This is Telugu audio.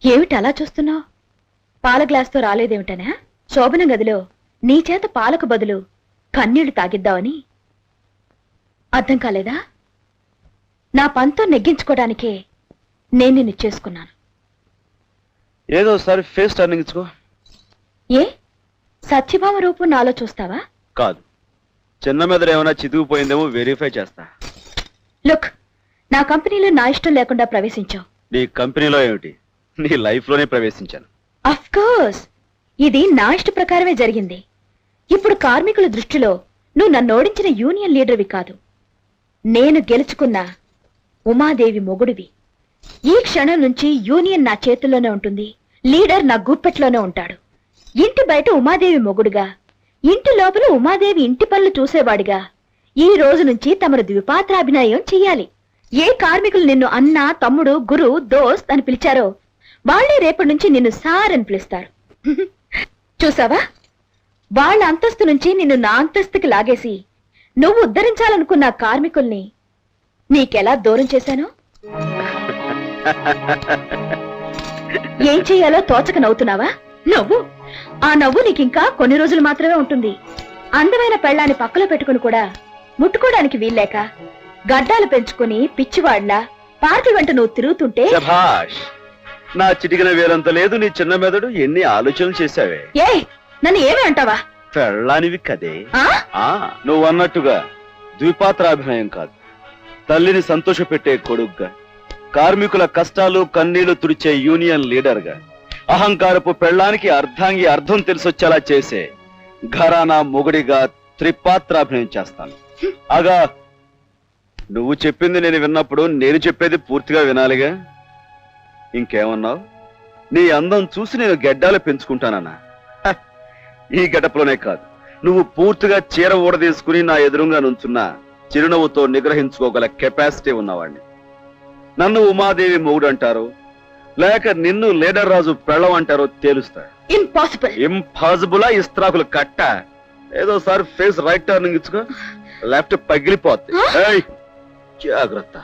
ఏమిటి అలా చూస్తున్నావు? పాల గ్లాస్తో రాలేదేమిటనా? శోభన గదిలో నీ చేత పాలకు బదులు కన్నీళ్లు తాగిద్దామని. అర్థం కాలేదా? నా పంతో నెగ్గించుకోవడానికే నేను నిన్ను చేసుకున్నాను. ఏదోసారి ఫేస్ టర్నింగ్ ఇచ్చుకో. ఏ సత్యభామ రూపు నాలో చూస్తావా? కాదు, చిన్న మెదడు ఏమైనా చితికిపోయిందేమో వెరిఫై చేస్తా. లుక్, నా కంపెనీలో నా ఇష్టం లేకుండా ప్రవేశించావు. నీ కంపెనీలో ఏమిటి, నీ లైఫ్ లోనే ప్రవేశించాను. అఫ్ కోర్స్, ఇది నా ఇష్ట ప్రకారమే జరిగింది. ఇప్పుడు కార్మికుల దృష్టిలో నువ్వు నన్ను ఓడించిన యూనియన్ లీడర్వి కాదు, నేను గెలుచుకున్న ఉమాదేవి మొగుడివి. ఈ క్షణం నుంచి యూనియన్ నా చేతుల్లోనే ఉంటుంది, లీడర్ నా గుప్పెట్లోనే ఉంటాడు. ఇంటి బయట ఉమాదేవి మొగుడుగా, ఇంటి లోపల ఉమాదేవి ఇంటి పనులు చూసేవాడిగా ఈ రోజు నుంచి తమరు ద్విపాత్రాభినయం చెయ్యాలి. ఏ కార్మికులు నిన్ను అన్న, తమ్ముడు, గురు, దోస్త్ అని పిలిచారో వాళ్లే రేపటి నుంచి నిన్ను సార్ అని పిలుస్తారు. చూసావా, వాళ్ళ అంతస్తు నుంచి నిన్ను నా అంతస్తుకి లాగేసి నువ్వు ఉద్ధరించాలనుకున్న కార్మికుల్ని నీకెలా దూరం చేశాను? ఏం చెయ్యాలో తోచక నవ్వుతున్నావా? నవ్వు. ఆ నవ్వు నీకింకా కొన్ని రోజులు మాత్రమే ఉంటుంది. అందమైన పెళ్ళాన్ని పక్కలో పెట్టుకుని కూడా ముట్టుకోవడానికి వీల్లేక గడ్డాలు పెంచుకుని పిచ్చివాడ్లా పార్టీ వెంట నువ్వు తిరుగుతుంటే. శభాష్, నా చిటికిన వేరంత లేదు నీ చిన్న మెదడు. ఎన్ని ఆలోచనలు చేశావే. ఏ నన్ను ఏమి అంటావా? పెళ్ళానివి కదే. ఆ? నువ్వు అన్నట్టుగా ద్విపాత్రాభినయం కాదు, తల్లిని సంతోషపెట్టే కొడుగ్గా, కార్మికుల కష్టాలు కన్నీళ్లు తుడిచే యూనియన్ లీడర్గా, అహంకారపు పెళ్ళానికి అర్ధాంగి అర్థం తెలిసొచ్చేలా చేసే ఘరానా మొగుడిగా త్రిపాత్రాభినయం చేస్తాను. అగా నువ్వు చెప్పింది నేను విన్నప్పుడు నేను చెప్పేది పూర్తిగా వినాలిగా. ఇంకేమన్నావు? నీ అందం చూసి నేను గెడ్డాలు పెంచుకుంటానన్నా? ఈ గడపలోనే కాదు, నువ్వు పూర్తిగా చీర ఊడదీసుకుని నా ఎదురుగా నుంచున్న చిరునవ్వుతో నిగ్రహించుకోగల కెపాసిటీ ఉన్నవాడిని. నన్ను ఉమాదేవి మొగుడు అంటారు, లేక నిన్ను లీడర్ రాజు పెళ్ళం అంటారో తేలుస్తా. ఇంపాసిబుల్. ఇంపాసిబులా? ఇస్త్రాకులు కట్ట. ఏదోసారి ఫేస్ రైట్ టర్నింగ్ ఇచ్చుకో, లెఫ్ట్ పగిలిపోద్ది. జాగ్రత్త.